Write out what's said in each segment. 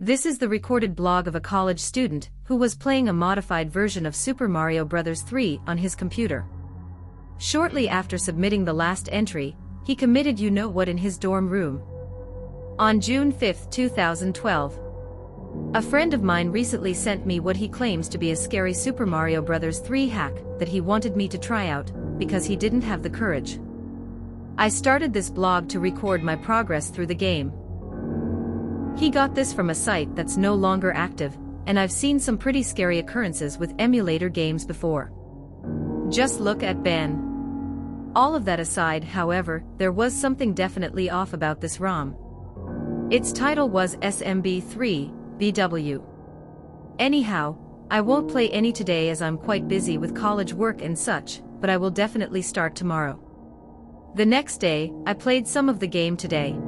This is the recorded blog of a college student who was playing a modified version of Super Mario Bros. 3 on his computer. Shortly after submitting the last entry, he committed you-know-what in his dorm room. On June 5, 2012, a friend of mine recently sent me what he claims to be a scary Super Mario Bros. 3 hack that he wanted me to try out, because he didn't have the courage. I started this blog to record my progress through the game. He got this from a site that's no longer active, and I've seen some pretty scary occurrences with emulator games before. Just look at Ben. All of that aside, however, there was something definitely off about this ROM. Its title was SMB3, BW. Anyhow, I won't play any today as I'm quite busy with college work and such, but I will definitely start tomorrow. The next day, I played some of the game today.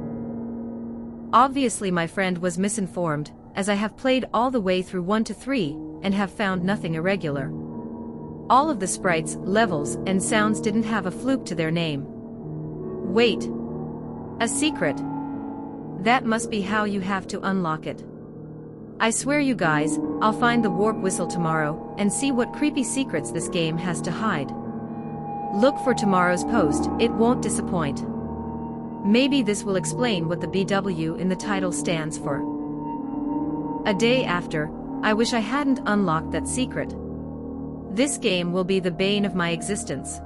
Obviously my friend was misinformed, as I have played all the way through 1 to 3, and have found nothing irregular. All of the sprites, levels, and sounds didn't have a fluke to their name. Wait. A secret. That must be how you have to unlock it. I swear you guys, I'll find the warp whistle tomorrow, and see what creepy secrets this game has to hide. Look for tomorrow's post, it won't disappoint. Maybe this will explain what the BW in the title stands for. A day after, I wish I hadn't unlocked that secret. This game will be the bane of my existence.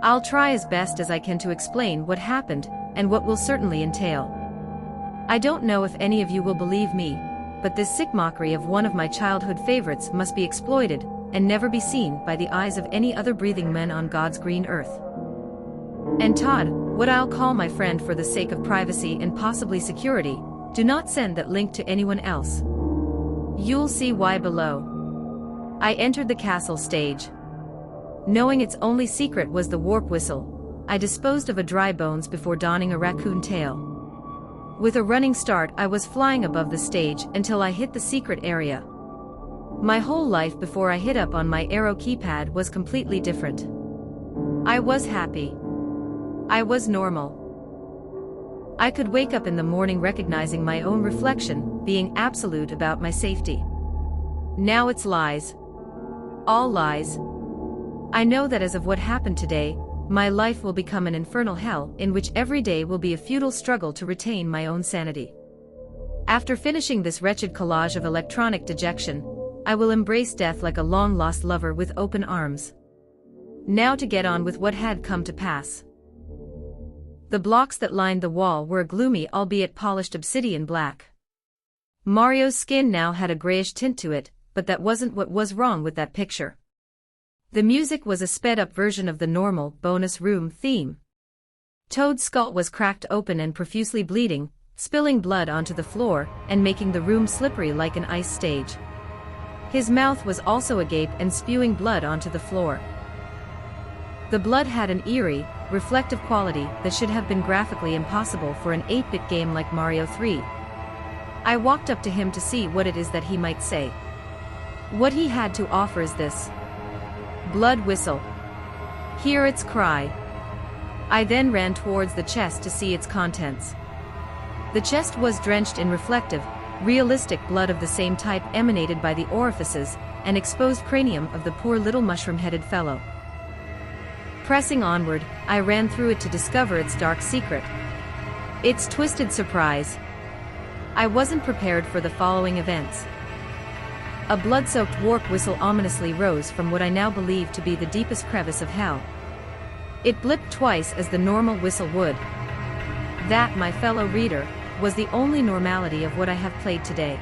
I'll try as best as I can to explain what happened, and what will certainly entail. I don't know if any of you will believe me, but this sick mockery of one of my childhood favorites must be exploited, and never be seen by the eyes of any other breathing men on God's green earth. And Todd, what I'll call my friend for the sake of privacy and possibly security, do not send that link to anyone else. You'll see why below. I entered the castle stage. Knowing its only secret was the warp whistle, I disposed of a dry bones before donning a raccoon tail. With a running start, I was flying above the stage until I hit the secret area. My whole life before I hit up on my arrow keypad was completely different. I was happy. I was normal. I could wake up in the morning recognizing my own reflection, being absolute about my safety. Now it's lies. All lies. I know that as of what happened today, my life will become an infernal hell in which every day will be a futile struggle to retain my own sanity. After finishing this wretched collage of electronic dejection, I will embrace death like a long-lost lover with open arms. Now to get on with what had come to pass. The blocks that lined the wall were a gloomy albeit polished obsidian black. Mario's skin now had a grayish tint to it, but that wasn't what was wrong with that picture. The music was a sped-up version of the normal bonus room theme. Toad's skull was cracked open and profusely bleeding, spilling blood onto the floor and making the room slippery like an ice stage. His mouth was also agape and spewing blood onto the floor. The blood had an eerie, reflective quality that should have been graphically impossible for an 8-bit game like Mario 3. I walked up to him to see what it is that he might say. What he had to offer is this. Blood whistle. Hear its cry. I then ran towards the chest to see its contents. The chest was drenched in reflective, realistic blood of the same type emanated by the orifices and exposed cranium of the poor little mushroom-headed fellow. Pressing onward, I ran through it to discover its dark secret. Its twisted surprise. I wasn't prepared for the following events. A blood-soaked warp whistle ominously rose from what I now believe to be the deepest crevice of hell. It blipped twice as the normal whistle would. That, my fellow reader, was the only normality of what I have played today.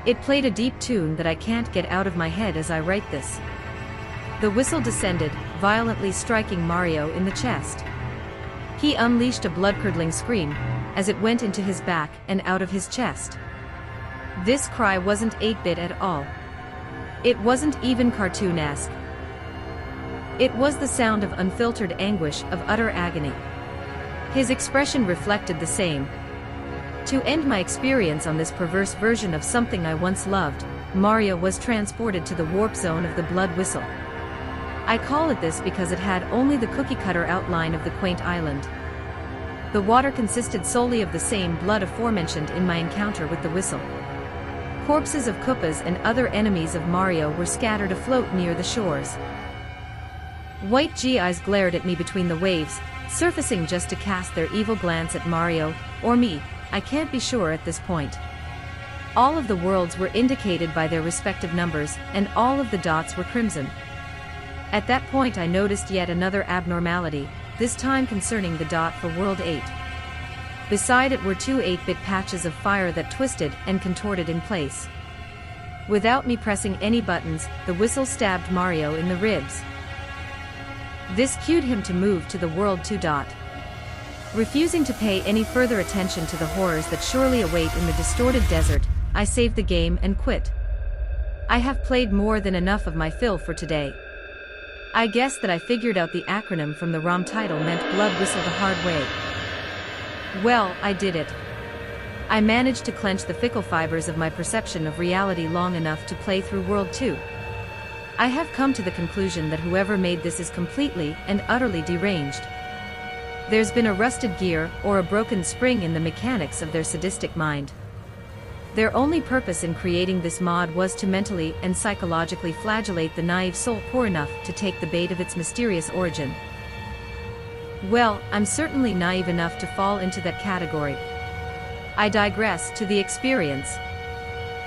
It played a deep tune that I can't get out of my head as I write this. The whistle descended, violently striking Mario in the chest. He unleashed a blood-curdling scream, as it went into his back and out of his chest. This cry wasn't 8-bit at all. It wasn't even cartoonesque. It was the sound of unfiltered anguish, of utter agony. His expression reflected the same. To end my experience on this perverse version of something I once loved, Mario was transported to the warp zone of the blood whistle. I call it this because it had only the cookie-cutter outline of the quaint island. The water consisted solely of the same blood aforementioned in my encounter with the whistle. Corpses of Koopas and other enemies of Mario were scattered afloat near the shores. White G-eyes glared at me between the waves, surfacing just to cast their evil glance at Mario, or me, I can't be sure at this point. All of the worlds were indicated by their respective numbers, and all of the dots were crimson. At that point I noticed yet another abnormality, this time concerning the dot for World 8. Beside it were two 8-bit patches of fire that twisted and contorted in place. Without me pressing any buttons, the whistle stabbed Mario in the ribs. This cued him to move to the World 2 dot. Refusing to pay any further attention to the horrors that surely await in the distorted desert, I saved the game and quit. I have played more than enough of my fill for today. I guess that I figured out the acronym from the ROM title meant Blood Whistle the hard way. Well, I did it. I managed to clench the fickle fibers of my perception of reality long enough to play through World 2. I have come to the conclusion that whoever made this is completely and utterly deranged. There's been a rusted gear or a broken spring in the mechanics of their sadistic mind. Their only purpose in creating this mod was to mentally and psychologically flagellate the naive soul poor enough to take the bait of its mysterious origin. Well, I'm certainly naive enough to fall into that category. I digress to the experience.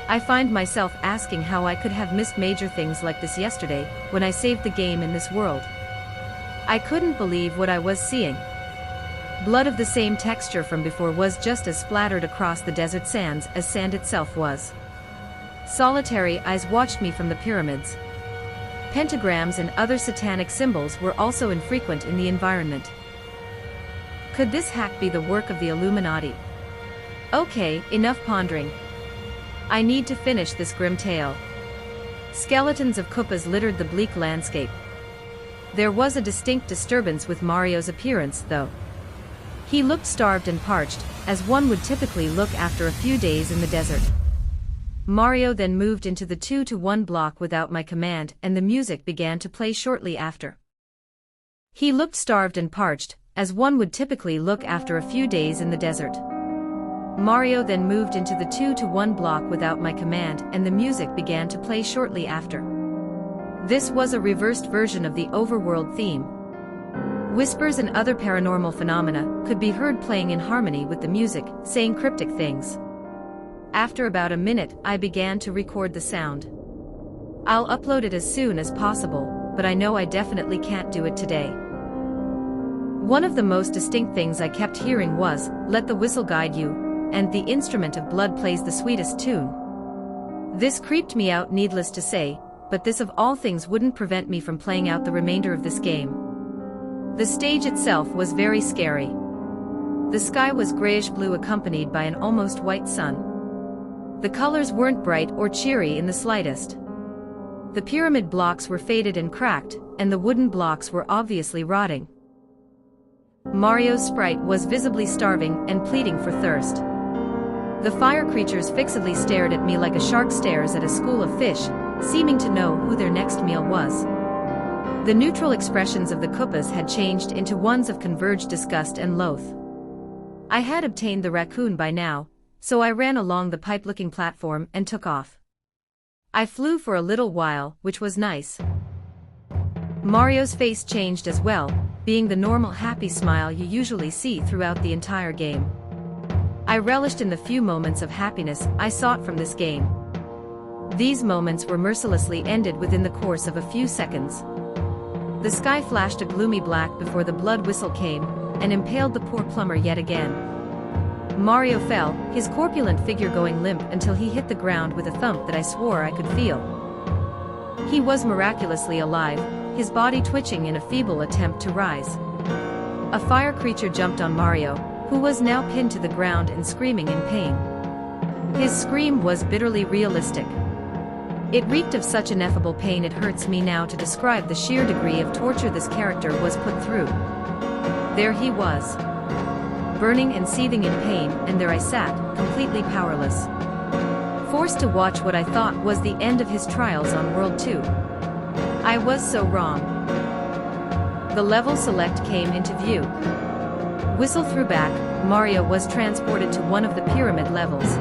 I find myself asking how I could have missed major things like this yesterday, when I saved the game in this world. I couldn't believe what I was seeing. Blood of the same texture from before was just as splattered across the desert sands as sand itself was. Solitary eyes watched me from the pyramids. Pentagrams and other satanic symbols were also infrequent in the environment. Could this hack be the work of the Illuminati? Okay, enough pondering. I need to finish this grim tale. Skeletons of Koopas littered the bleak landscape. There was a distinct disturbance with Mario's appearance, though. He looked starved and parched, as one would typically look after a few days in the desert. Mario then moved into the 2-to-1 block without my command, and the music began to play shortly after. He looked starved and parched, as one would typically look after a few days in the desert. Mario then moved into the 2-to-1 block without my command, and the music began to play shortly after. This was a reversed version of the overworld theme. Whispers and other paranormal phenomena could be heard playing in harmony with the music, saying cryptic things. After about a minute, I began to record the sound. I'll upload it as soon as possible, but I know I definitely can't do it today. One of the most distinct things I kept hearing was, "Let the whistle guide you," and "The instrument of blood plays the sweetest tune." This creeped me out, needless to say, but this of all things wouldn't prevent me from playing out the remainder of this game. The stage itself was very scary. The sky was grayish-blue accompanied by an almost white sun. The colors weren't bright or cheery in the slightest. The pyramid blocks were faded and cracked, and the wooden blocks were obviously rotting. Mario's sprite was visibly starving and pleading for thirst. The fire creatures fixedly stared at me like a shark stares at a school of fish, seeming to know who their next meal was. The neutral expressions of the Koopas had changed into ones of converged disgust and loath. I had obtained the raccoon by now, so I ran along the pipe-looking platform and took off. I flew for a little while, which was nice. Mario's face changed as well, being the normal happy smile you usually see throughout the entire game. I relished in the few moments of happiness I sought from this game. These moments were mercilessly ended within the course of a few seconds. The sky flashed a gloomy black before the blood whistle came, and impaled the poor plumber yet again. Mario fell, his corpulent figure going limp until he hit the ground with a thump that I swore I could feel. He was miraculously alive, his body twitching in a feeble attempt to rise. A fire creature jumped on Mario, who was now pinned to the ground and screaming in pain. His scream was bitterly realistic. It reeked of such ineffable pain it hurts me now to describe the sheer degree of torture this character was put through. There he was, burning and seething in pain, and there I sat, completely powerless. Forced to watch what I thought was the end of his trials on World 2. I was so wrong. The level select came into view. Whistle threw back, Mario was transported to one of the pyramid levels.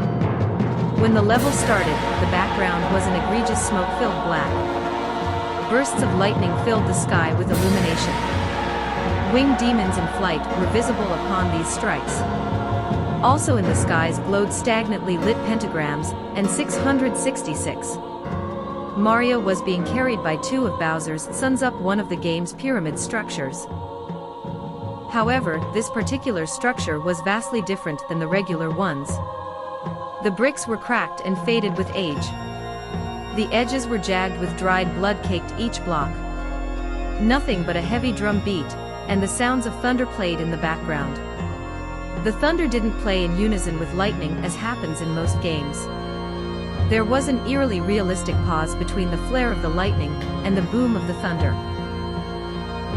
When the level started, the background was an egregious smoke-filled black. Bursts of lightning filled the sky with illumination. Winged demons in flight were visible upon these strikes. Also in the skies glowed stagnantly lit pentagrams, and 666. Mario was being carried by two of Bowser's sons up one of the game's pyramid structures. However, this particular structure was vastly different than the regular ones. The bricks were cracked and faded with age. The edges were jagged with dried blood caked each block. Nothing but a heavy drum beat, and the sounds of thunder played in the background. The thunder didn't play in unison with lightning as happens in most games. There was an eerily realistic pause between the flare of the lightning and the boom of the thunder.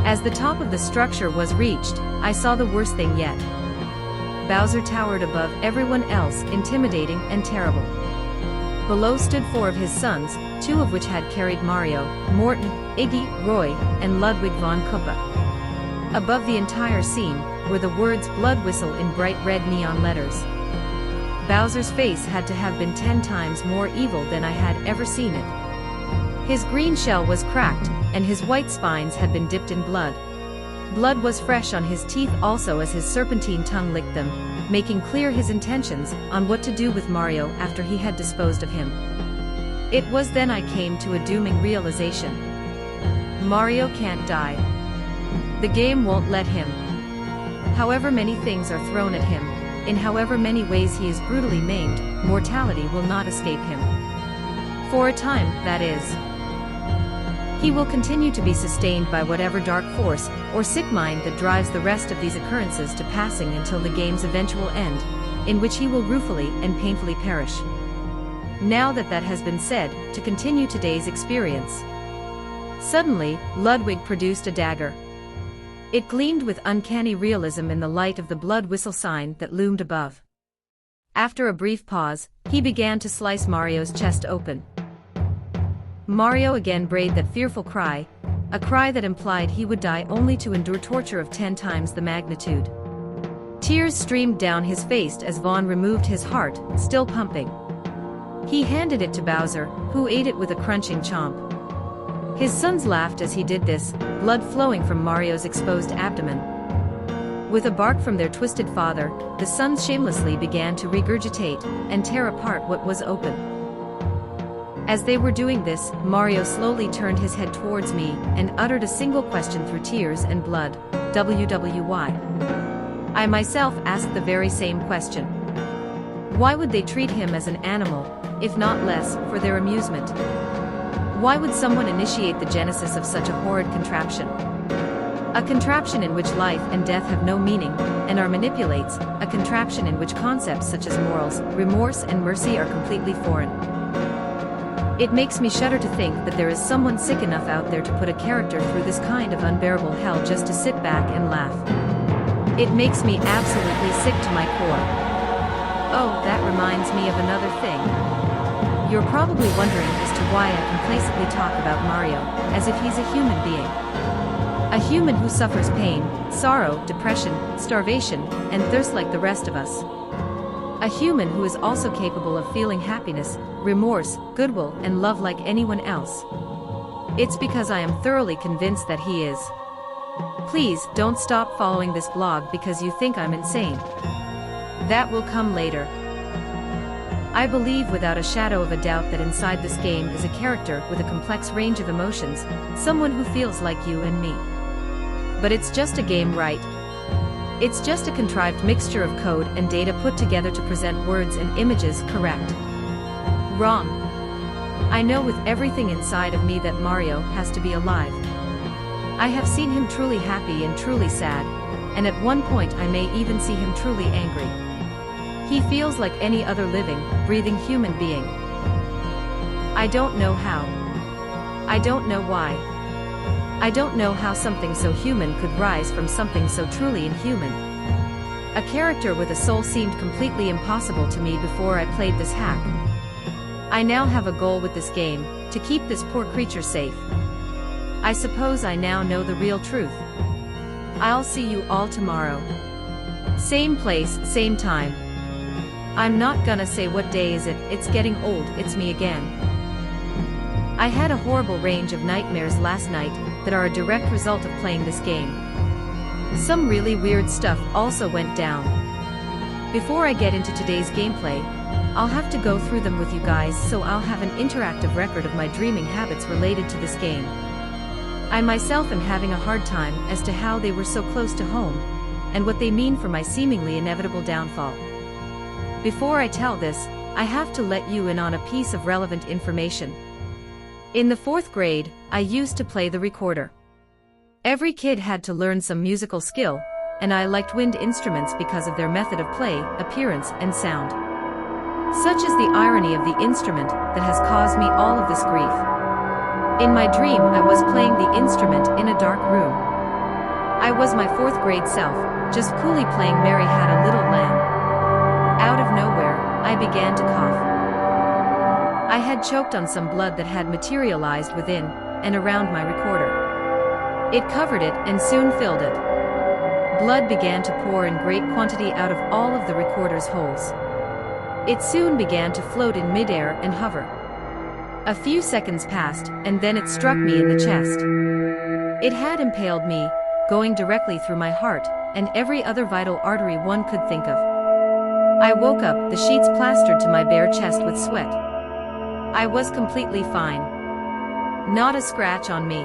As the top of the structure was reached, I saw the worst thing yet. Bowser towered above everyone else, intimidating and terrible. Below stood four of his sons, two of which had carried Mario: Morton, Iggy, Roy, and Ludwig von Koopa. Above the entire scene were the words "Blood Whistle" in bright red neon letters. Bowser's face had to have been 10 times more evil than I had ever seen it. His green shell was cracked, and his white spines had been dipped in blood. Blood was fresh on his teeth also as his serpentine tongue licked them, making clear his intentions on what to do with Mario after he had disposed of him. It was then I came to a dooming realization. Mario can't die. The game won't let him. However many things are thrown at him, in however many ways he is brutally maimed, mortality will not escape him. For a time, that is. He will continue to be sustained by whatever dark force or sick mind that drives the rest of these occurrences to passing until the game's eventual end, in which he will ruefully and painfully perish. Now that that has been said, to continue today's experience. Suddenly, Ludwig produced a dagger. It gleamed with uncanny realism in the light of the blood whistle sign that loomed above. After a brief pause, he began to slice Mario's chest open. Mario again brayed that fearful cry, a cry that implied he would die only to endure torture of 10 times the magnitude. Tears streamed down his face as Vaughn removed his heart, still pumping. He handed it to Bowser, who ate it with a crunching chomp. His sons laughed as he did this, blood flowing from Mario's exposed abdomen. With a bark from their twisted father, the sons shamelessly began to regurgitate and tear apart what was open. As they were doing this, Mario slowly turned his head towards me and uttered a single question through tears and blood: "WWY?" I myself asked the very same question. Why would they treat him as an animal, if not less, for their amusement? Why would someone initiate the genesis of such a horrid contraption? A contraption in which life and death have no meaning, and are manipulates, a contraption in which concepts such as morals, remorse and mercy are completely foreign. It makes me shudder to think that there is someone sick enough out there to put a character through this kind of unbearable hell just to sit back and laugh. It makes me absolutely sick to my core. Oh, that reminds me of another thing. You're probably wondering as to why I complacently talk about Mario, as if he's a human being. A human who suffers pain, sorrow, depression, starvation, and thirst like the rest of us. A human who is also capable of feeling happiness, remorse, goodwill, and love like anyone else. It's because I am thoroughly convinced that he is. Please, don't stop following this blog because you think I'm insane. That will come later. I believe without a shadow of a doubt that inside this game is a character with a complex range of emotions, someone who feels like you and me. But it's just a game, right? It's just a contrived mixture of code and data put together to present words and images, correct? Wrong. I know with everything inside of me that Mario has to be alive. I have seen him truly happy and truly sad, and at one point I may even see him truly angry. He feels like any other living, breathing human being. I don't know how. I don't know why. I don't know how something so human could rise from something so truly inhuman. A character with a soul seemed completely impossible to me before I played this hack. I now have a goal with this game, to keep this poor creature safe. I suppose I now know the real truth. I'll see you all tomorrow. Same place, same time. I'm not gonna say what day is it, it's getting old, it's me again. I had a horrible range of nightmares last night that are a direct result of playing this game. Some really weird stuff also went down. Before I get into today's gameplay, I'll have to go through them with you guys so I'll have an interactive record of my dreaming habits related to this game. I myself am having a hard time as to how they were so close to home, and what they mean for my seemingly inevitable downfall. Before I tell this, I have to let you in on a piece of relevant information. In the 4th grade, I used to play the recorder. Every kid had to learn some musical skill, and I liked wind instruments because of their method of play, appearance, and sound. Such is the irony of the instrument that has caused me all of this grief. In my dream, I was playing the instrument in a dark room. I was my 4th grade self, just coolly playing Mary Had a Little Lamb. Out of nowhere, I began to cough. I had choked on some blood that had materialized within and around my recorder. It covered it and soon filled it. Blood began to pour in great quantity out of all of the recorder's holes. It soon began to float in midair and hover. A few seconds passed, and then it struck me in the chest. It had impaled me, going directly through my heart, and every other vital artery one could think of. I woke up, the sheets plastered to my bare chest with sweat. I was completely fine. Not a scratch on me.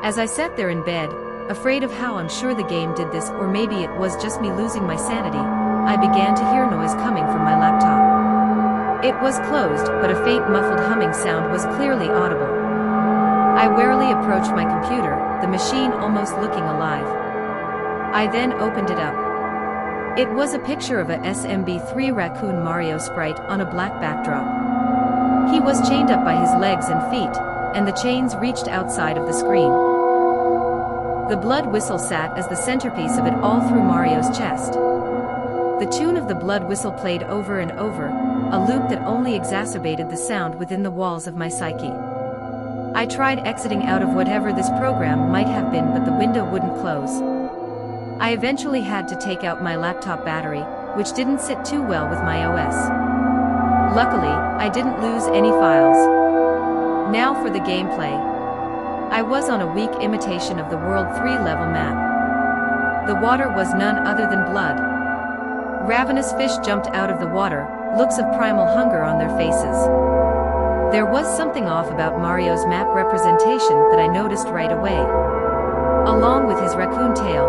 As I sat there in bed, afraid of how I'm sure the game did this, or maybe it was just me losing my sanity, I began to hear noise coming from my laptop. It was closed, but a faint muffled humming sound was clearly audible. I warily approached my computer, the machine almost looking alive. I then opened it up. It was a picture of a SMB3 raccoon Mario sprite on a black backdrop. He was chained up by his legs and feet, and the chains reached outside of the screen. The blood whistle sat as the centerpiece of it all through Mario's chest. The tune of the blood whistle played over and over, a loop that only exacerbated the sound within the walls of my psyche. I tried exiting out of whatever this program might have been, but the window wouldn't close. I eventually had to take out my laptop battery, which didn't sit too well with my OS. Luckily, I didn't lose any files. Now for the gameplay. I was on a weak imitation of the World 3 level map. The water was none other than blood. Ravenous fish jumped out of the water, looks of primal hunger on their faces. There was something off about Mario's map representation that I noticed right away. Along with his raccoon tail,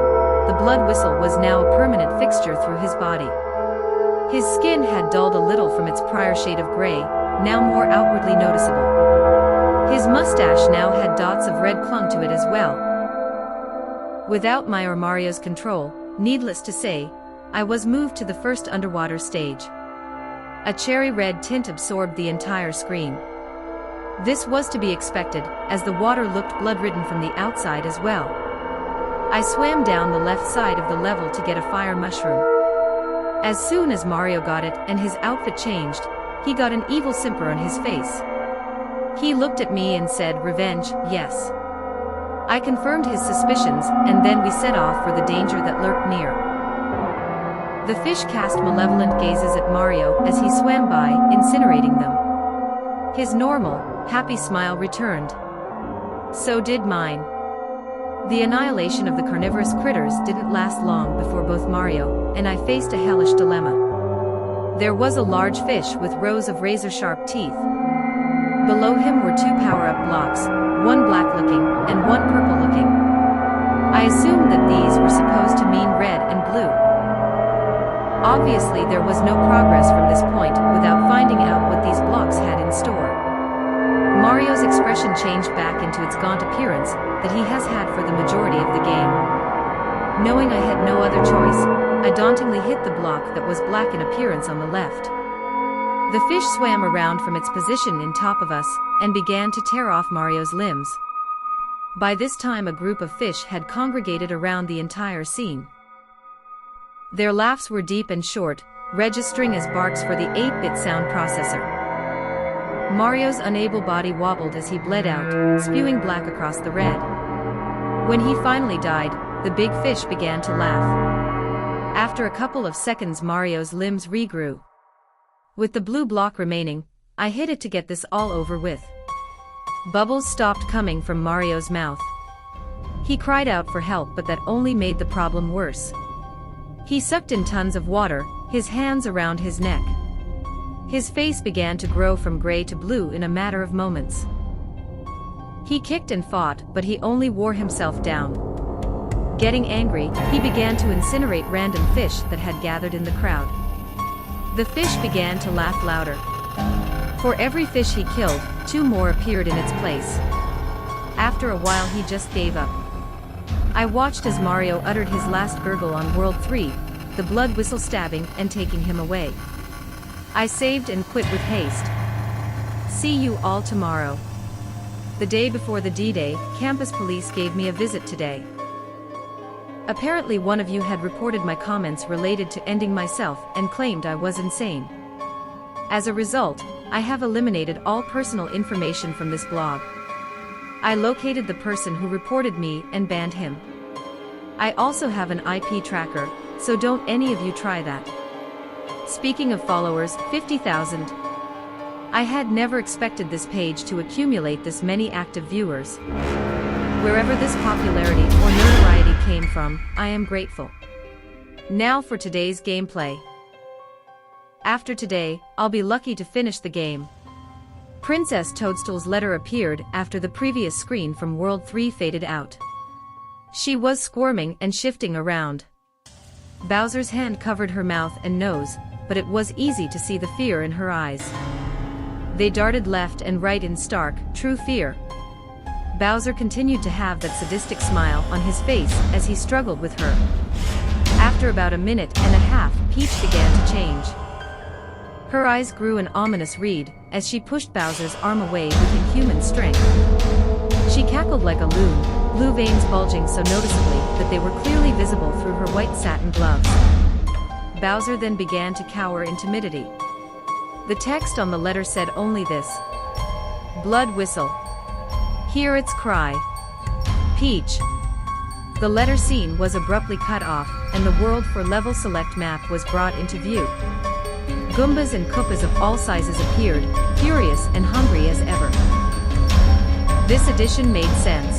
the blood whistle was now a permanent fixture through his body. His skin had dulled a little from its prior shade of gray, now more outwardly noticeable. His mustache now had dots of red clung to it as well. Without my or Mario's control, needless to say, I was moved to the first underwater stage. A cherry red tint absorbed the entire screen. This was to be expected, as the water looked blood-ridden from the outside as well. I swam down the left side of the level to get a fire mushroom. As soon as Mario got it and his outfit changed, he got an evil simper on his face. He looked at me and said, "Revenge, yes." I confirmed his suspicions, and then we set off for the danger that lurked near. The fish cast malevolent gazes at Mario as he swam by, incinerating them. His normal, happy smile returned. So did mine. The annihilation of the carnivorous critters didn't last long before both Mario and I faced a hellish dilemma. There was a large fish with rows of razor-sharp teeth. Below him were 2 power-up blocks, one black-looking and one purple-looking. I assumed that these were supposed to mean red and blue. Obviously there was no progress from this point without finding out what these blocks had in store. Mario's expression changed back into its gaunt appearance that he has had for the majority of the game. Knowing I had no other choice, I dauntingly hit the block that was black in appearance on the left. The fish swam around from its position in top of us and began to tear off Mario's limbs. By this time a group of fish had congregated around the entire scene. Their laughs were deep and short, registering as barks for the 8-bit sound processor. Mario's unable body wobbled as he bled out, spewing black across the red. When he finally died, the big fish began to laugh. After a couple of seconds, Mario's limbs regrew. With the blue block remaining, I hit it to get this all over with. Bubbles stopped coming from Mario's mouth. He cried out for help, but that only made the problem worse. He sucked in tons of water, his hands around his neck. His face began to grow from gray to blue in a matter of moments. He kicked and fought, but he only wore himself down. Getting angry, he began to incinerate random fish that had gathered in the crowd. The fish began to laugh louder. For every fish he killed, 2 more appeared in its place. After a while he just gave up. I watched as Mario uttered his last gurgle on World 3, the blood whistle stabbing and taking him away. I saved and quit with haste. See you all tomorrow. The day before the D-Day, campus police gave me a visit today. Apparently one of you had reported my comments related to ending myself and claimed I was insane. As a result, I have eliminated all personal information from this blog. I located the person who reported me and banned him. I also have an IP tracker, so don't any of you try that. Speaking of followers, 50,000. I had never expected this page to accumulate this many active viewers. Wherever this popularity or notoriety came from, I am grateful. Now for today's gameplay. After today, I'll be lucky to finish the game. Princess Toadstool's letter appeared after the previous screen from World 3 faded out. She was squirming and shifting around. Bowser's hand covered her mouth and nose, but it was easy to see the fear in her eyes. They darted left and right in stark, true fear. Bowser continued to have that sadistic smile on his face as he struggled with her. After about a minute and a half, Peach began to change. Her eyes grew an ominous reed as she pushed Bowser's arm away with inhuman strength. She cackled like a loon, blue veins bulging so noticeably that they were clearly visible through her white satin gloves. Bowser then began to cower in timidity. The text on the letter said only this: blood whistle. Hear its cry. Peach. The letter scene was abruptly cut off, and the World for Level Select map was brought into view. Goombas and Koopas of all sizes appeared, furious and hungry as ever. This addition made sense.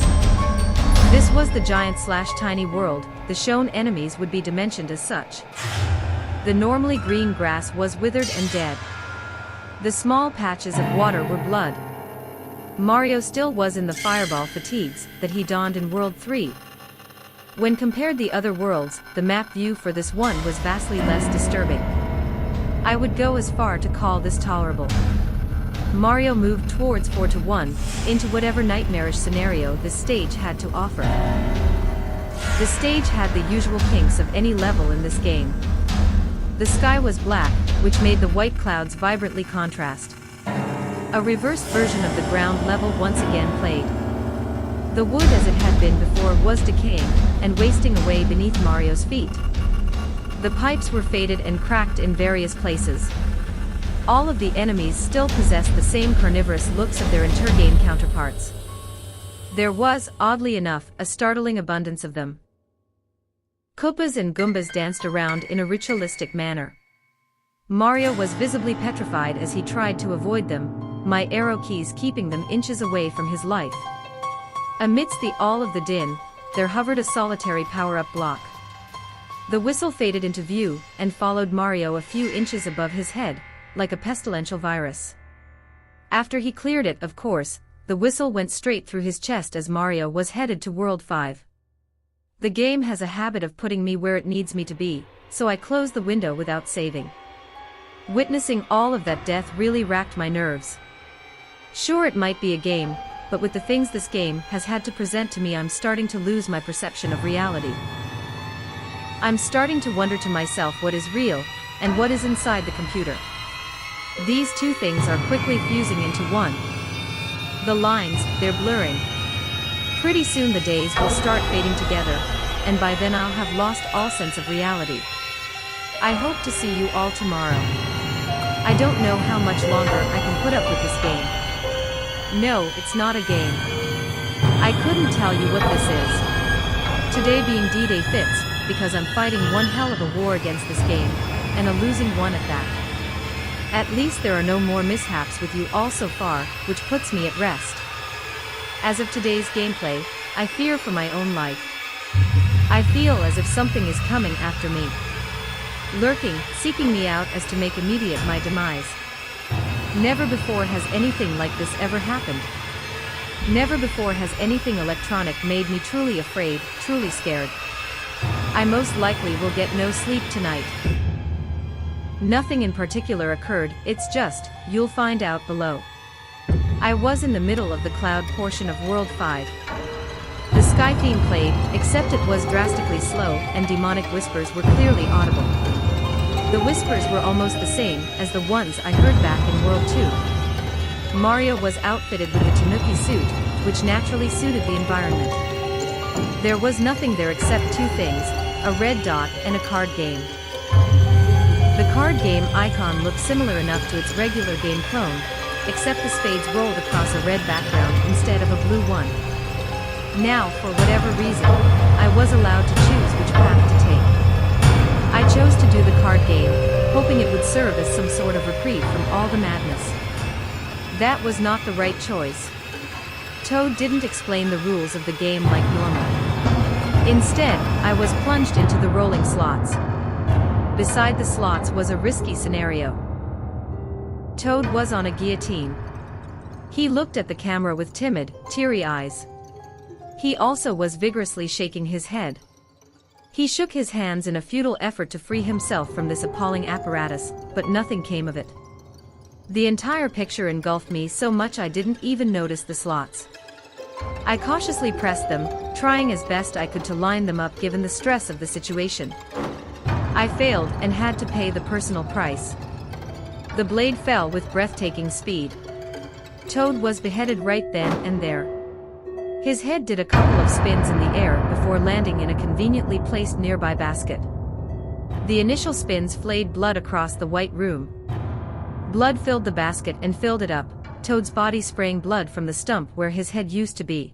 This was the giant/tiny world, the shown enemies would be dimensioned as such. The normally green grass was withered and dead. The small patches of water were blood. Mario still was in the fireball fatigues that he donned in World 3. When compared the other worlds, the map view for this one was vastly less disturbing. I would go as far to call this tolerable. Mario moved towards 4-1, into whatever nightmarish scenario this stage had to offer. The stage had the usual kinks of any level in this game. The sky was black, which made the white clouds vibrantly contrast. A reversed version of the ground level once again played. The wood as it had been before was decaying, and wasting away beneath Mario's feet. The pipes were faded and cracked in various places. All of the enemies still possessed the same carnivorous looks of their intergame counterparts. There was, oddly enough, a startling abundance of them. Koopas and Goombas danced around in a ritualistic manner. Mario was visibly petrified as he tried to avoid them, my arrow keys keeping them inches away from his life. Amidst all of the din, there hovered a solitary power-up block. The whistle faded into view and followed Mario a few inches above his head, like a pestilential virus. After he cleared it, of course, the whistle went straight through his chest as Mario was headed to World 5. The game has a habit of putting me where it needs me to be, so I closed the window without saving. Witnessing all of that death really racked my nerves. Sure, it might be a game, but with the things this game has had to present to me, I'm starting to lose my perception of reality. I'm starting to wonder to myself what is real, and what is inside the computer. These two things are quickly fusing into one. The lines, they're blurring. Pretty soon the days will start fading together, and by then I'll have lost all sense of reality. I hope to see you all tomorrow. I don't know how much longer I can put up with this game. No, it's not a game. I couldn't tell you what this is. Today being D-Day fits, because I'm fighting one hell of a war against this game, and a losing one at that. At least there are no more mishaps with you all so far, which puts me at rest. As of today's gameplay, I fear for my own life. I feel as if something is coming after me. Lurking, seeking me out as to make immediate my demise. Never before has anything like this ever happened. Never before has anything electronic made me truly afraid, truly scared. I most likely will get no sleep tonight. Nothing in particular occurred, it's just, you'll find out below. I was in the middle of the cloud portion of World 5. The sky theme played, except it was drastically slow, and demonic whispers were clearly audible. The whispers were almost the same as the ones I heard back in World 2. Mario was outfitted with a tanuki suit, which naturally suited the environment. There was nothing there except two things, a red dot and a card game. The card game icon looked similar enough to its regular game clone, except the spades rolled across a red background instead of a blue one. Now, for whatever reason, I was allowed to choose which path to take. I chose to do the card game, hoping it would serve as some sort of reprieve from all the madness. That was not the right choice. Toad didn't explain the rules of the game like normal. Instead, I was plunged into the rolling slots. Beside the slots was a risky scenario. Toad was on a guillotine. He looked at the camera with timid, teary eyes. He also was vigorously shaking his head. He shook his hands in a futile effort to free himself from this appalling apparatus, but nothing came of it. The entire picture engulfed me so much I didn't even notice the slots. I cautiously pressed them, trying as best I could to line them up given the stress of the situation. I failed and had to pay the personal price. The blade fell with breathtaking speed. Toad was beheaded right then and there. His head did a couple of spins in the air before landing in a conveniently placed nearby basket. The initial spins flayed blood across the white room. Blood filled the basket and filled it up, Toad's body spraying blood from the stump where his head used to be.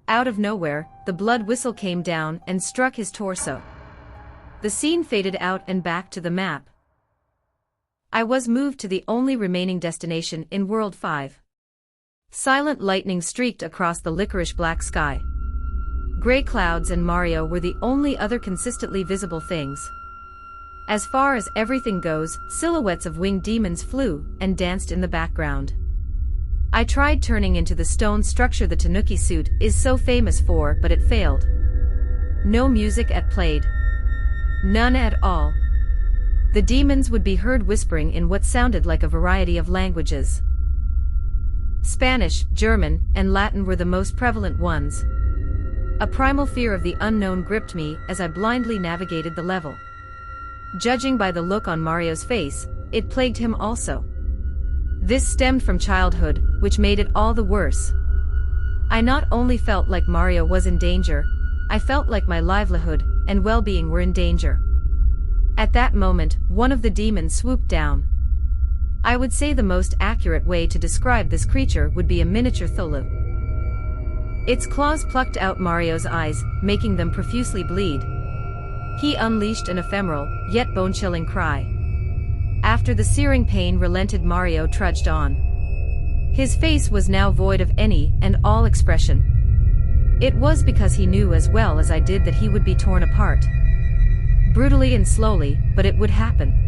Out of nowhere, the blood whistle came down and struck his torso. The scene faded out and back to the map. I was moved to the only remaining destination in World 5. Silent lightning streaked across the licorice-black sky. Gray clouds and Mario were the only other consistently visible things. As far as everything goes, silhouettes of winged demons flew and danced in the background. I tried turning into the stone structure the tanuki suit is so famous for, but it failed. No music played. None at all. The demons would be heard whispering in what sounded like a variety of languages. Spanish, German, and Latin were the most prevalent ones. A primal fear of the unknown gripped me as I blindly navigated the level. Judging by the look on Mario's face, it plagued him also. This stemmed from childhood, which made it all the worse. I not only felt like Mario was in danger, I felt like my livelihood and well-being were in danger. At that moment, one of the demons swooped down. I would say the most accurate way to describe this creature would be a miniature Thulu. Its claws plucked out Mario's eyes, making them profusely bleed. He unleashed an ephemeral, yet bone-chilling cry. After the searing pain relented, Mario trudged on. His face was now void of any and all expression. It was because he knew as well as I did that he would be torn apart. Brutally and slowly, but it would happen.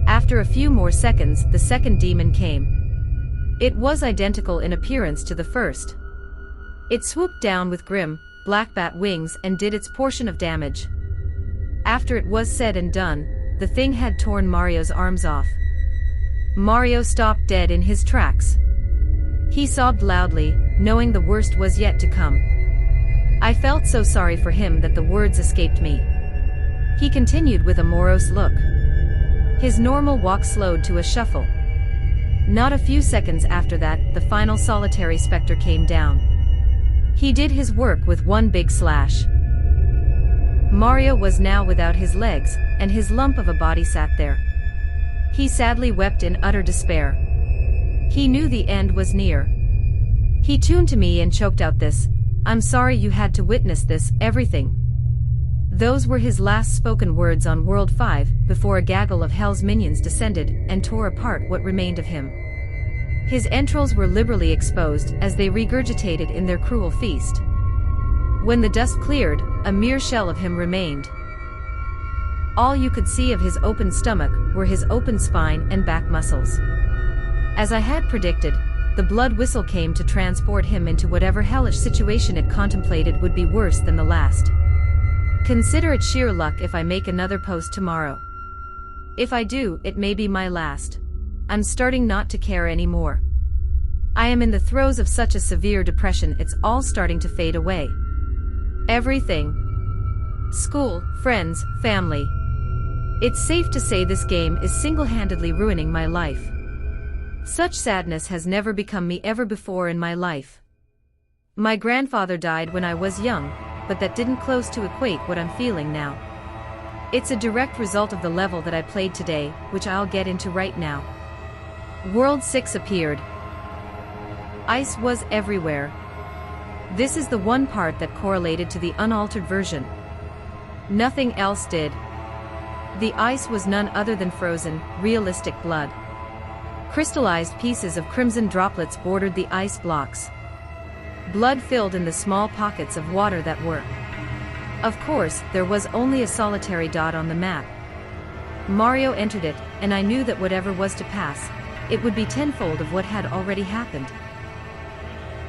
After a few more seconds, the second demon came. It was identical in appearance to the first. It swooped down with grim, black bat wings and did its portion of damage. After it was said and done, the thing had torn Mario's arms off. Mario stopped dead in his tracks. He sobbed loudly, knowing the worst was yet to come. I felt so sorry for him that the words escaped me. He continued with a morose look. His normal walk slowed to a shuffle. Not a few seconds after that, the final solitary specter came down. He did his work with one big slash. Mario was now without his legs, and his lump of a body sat there. He sadly wept in utter despair. He knew the end was near. He tuned to me and choked out this, "I'm sorry you had to witness this, everything." Those were his last spoken words on World 5 before a gaggle of Hell's minions descended and tore apart what remained of him. His entrails were liberally exposed as they regurgitated in their cruel feast. When the dust cleared, a mere shell of him remained. All you could see of his open stomach were his open spine and back muscles. As I had predicted, the blood whistle came to transport him into whatever hellish situation it contemplated would be worse than the last. Consider it sheer luck if I make another post tomorrow. If I do, it may be my last. I'm starting not to care anymore. I am in the throes of such a severe depression, it's all starting to fade away. Everything. School, friends, family. It's safe to say this game is single-handedly ruining my life. Such sadness has never become me ever before in my life. My grandfather died when I was young, but that didn't close to equate what I'm feeling now. It's a direct result of the level that I played today, which I'll get into right now. World 6 appeared. Ice was everywhere. This is the one part that correlated to the unaltered version. Nothing else did. The ice was none other than frozen, realistic blood. Crystallized pieces of crimson droplets bordered the ice blocks. Blood filled in the small pockets of water that were. Of course, there was only a solitary dot on the map. Mario entered it, and I knew that whatever was to pass, it would be tenfold of what had already happened.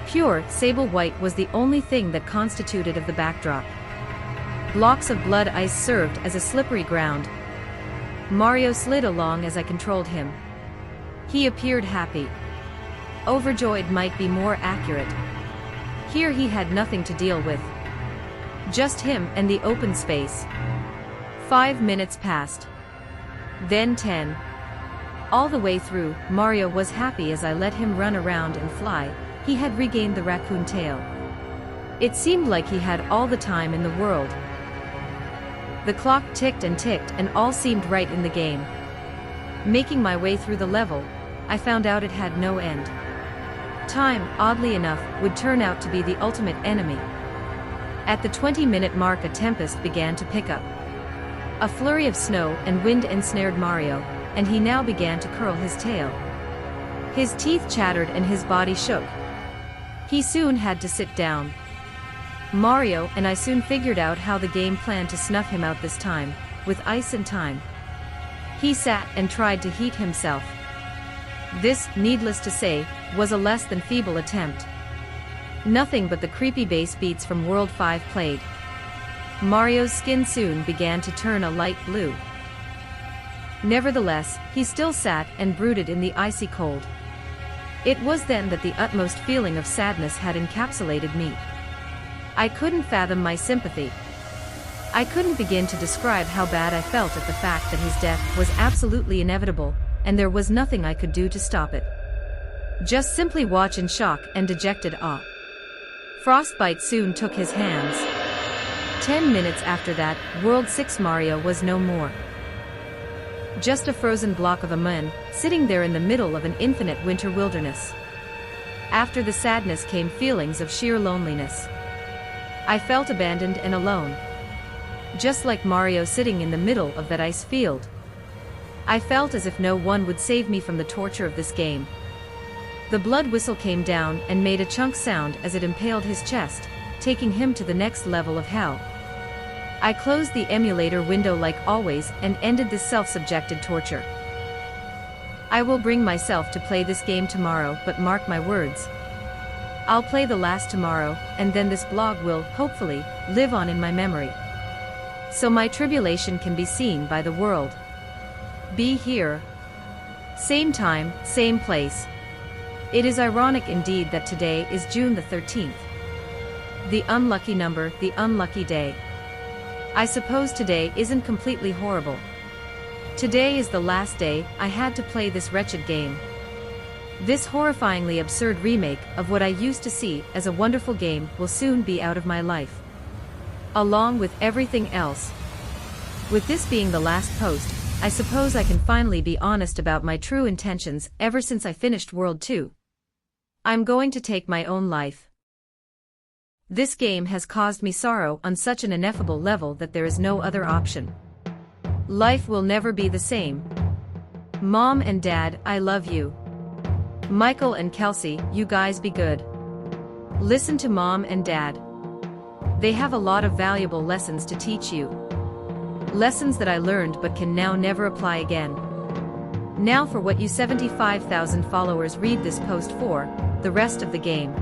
Pure, sable white was the only thing that constituted of the backdrop. Blocks of blood ice served as a slippery ground. Mario slid along as I controlled him. He appeared happy. Overjoyed might be more accurate. Here he had nothing to deal with. Just him and the open space. 5 minutes passed. Then 10. All the way through, Mario was happy as I let him run around and fly. He had regained the raccoon tail. It seemed like he had all the time in the world. The clock ticked and all seemed right in the game. Making my way through the level, I found out it had no end. Time, oddly enough, would turn out to be the ultimate enemy. At the 20-minute mark, a tempest began to pick up. A flurry of snow and wind ensnared Mario, and he now began to curl his tail. His teeth chattered and his body shook. He soon had to sit down. Mario and I soon figured out how the game planned to snuff him out this time, with ice and time. He sat and tried to heat himself. This, needless to say, was a less than feeble attempt. Nothing but the creepy bass beats from World 5 played. Mario's skin soon began to turn a light blue. Nevertheless, he still sat and brooded in the icy cold. It was then that the utmost feeling of sadness had encapsulated me. I couldn't fathom my sympathy. I couldn't begin to describe how bad I felt at the fact that his death was absolutely inevitable, and there was nothing I could do to stop it. Just simply watch in shock and dejected awe. Frostbite soon took his hands. 10 minutes after that, World 6 Mario was no more. Just a frozen block of a man, sitting there in the middle of an infinite winter wilderness. After the sadness came feelings of sheer loneliness. I felt abandoned and alone. Just like Mario sitting in the middle of that ice field. I felt as if no one would save me from the torture of this game. The blood whistle came down and made a chunk sound as it impaled his chest, taking him to the next level of hell. I closed the emulator window like always and ended this self-subjected torture. I will bring myself to play this game tomorrow, but mark my words. I'll play the last tomorrow, and then this blog will, hopefully, live on in my memory. So my tribulation can be seen by the world. Be here. Same time, same place. It is ironic indeed that today is June the 13th. The unlucky number, the unlucky day. I suppose today isn't completely horrible. Today is the last day I had to play this wretched game. This horrifyingly absurd remake of what I used to see as a wonderful game will soon be out of my life. Along with everything else. With this being the last post, I suppose I can finally be honest about my true intentions ever since I finished World 2. I'm going to take my own life. This game has caused me sorrow on such an ineffable level that there is no other option. Life will never be the same. Mom and Dad, I love you. Michael and Kelsey, you guys be good. Listen to Mom and Dad. They have a lot of valuable lessons to teach you. Lessons that I learned but can now never apply again. Now for what you 75,000 followers read this post for, the rest of the game.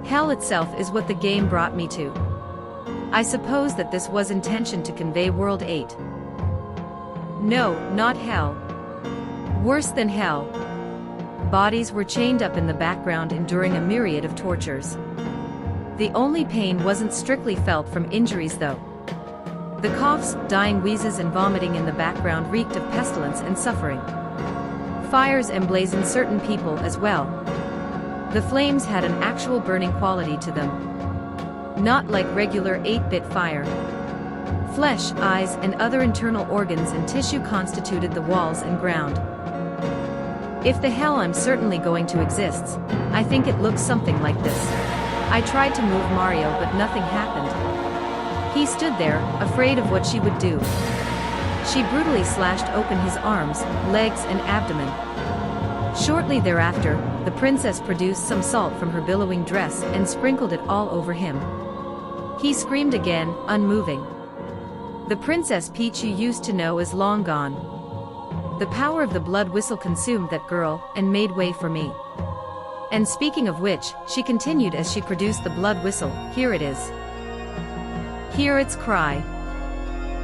Hell itself is what the game brought me to. I suppose that this was intention to convey World 8. No, not hell. Worse than hell. Bodies were chained up in the background enduring a myriad of tortures. The only pain wasn't strictly felt from injuries though. The coughs, dying wheezes and vomiting in the background reeked of pestilence and suffering. Fires emblazoned certain people as well. The flames had an actual burning quality to them. Not like regular 8-bit fire. Flesh, eyes, and other internal organs and tissue constituted the walls and ground. If the hell I'm certainly going to exists, I think it looks something like this. I tried to move Mario but nothing happened. He stood there, afraid of what she would do. She brutally slashed open his arms, legs and abdomen. Shortly thereafter, the princess produced some salt from her billowing dress and sprinkled it all over him. He screamed again, unmoving. The Princess Peach you used to know is long gone. The power of the blood whistle consumed that girl and made way for me. And speaking of which, she continued as she produced the blood whistle, here it is. Hear its cry.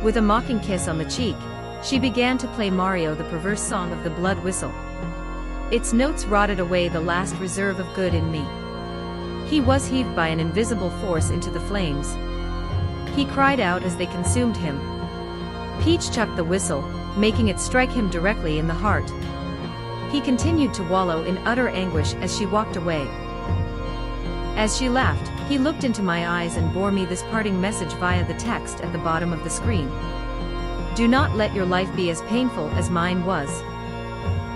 With a mocking kiss on the cheek, she began to play Mario the perverse song of the blood whistle. Its notes rotted away the last reserve of good in me. He was heaved by an invisible force into the flames. He cried out as they consumed him. Peach chucked the whistle, making it strike him directly in the heart. He continued to wallow in utter anguish as she walked away. As she laughed, he looked into my eyes and bore me this parting message via the text at the bottom of the screen. Do not let your life be as painful as mine was.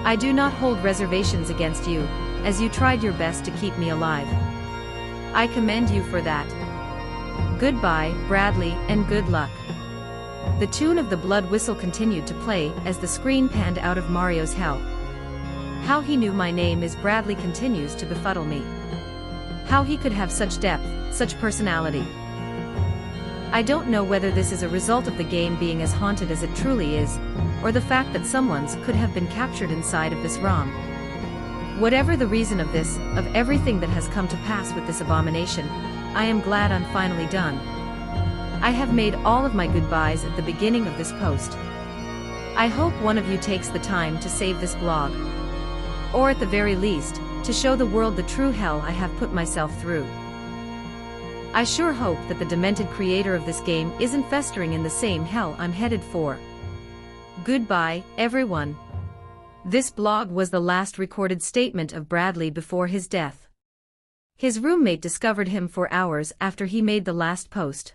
I do not hold reservations against you, as you tried your best to keep me alive. I commend you for that. Goodbye, Bradley, and good luck. The tune of the blood whistle continued to play as the screen panned out of Mario's hell. How he knew my name is Bradley continues to befuddle me. How he could have such depth, such personality. I don't know whether this is a result of the game being as haunted as it truly is, or the fact that someone's could have been captured inside of this ROM. Whatever the reason of this, of everything that has come to pass with this abomination, I am glad I'm finally done. I have made all of my goodbyes at the beginning of this post. I hope one of you takes the time to save this blog. Or at the very least, to show the world the true hell I have put myself through. I sure hope that the demented creator of this game isn't festering in the same hell I'm headed for. Goodbye, everyone. This blog was the last recorded statement of Bradley before his death. His roommate discovered him 4 hours after he made the last post.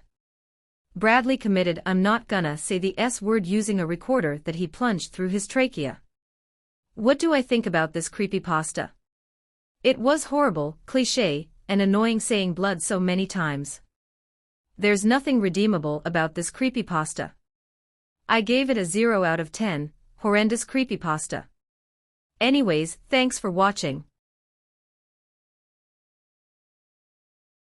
Bradley committed I'm not gonna say the S word using a recorder that he plunged through his trachea. What do I think about this creepypasta? It was horrible, cliché, and annoying saying blood so many times. There's nothing redeemable about this creepypasta. I gave it a 0 out of 10, horrendous creepypasta. Anyways, thanks for watching.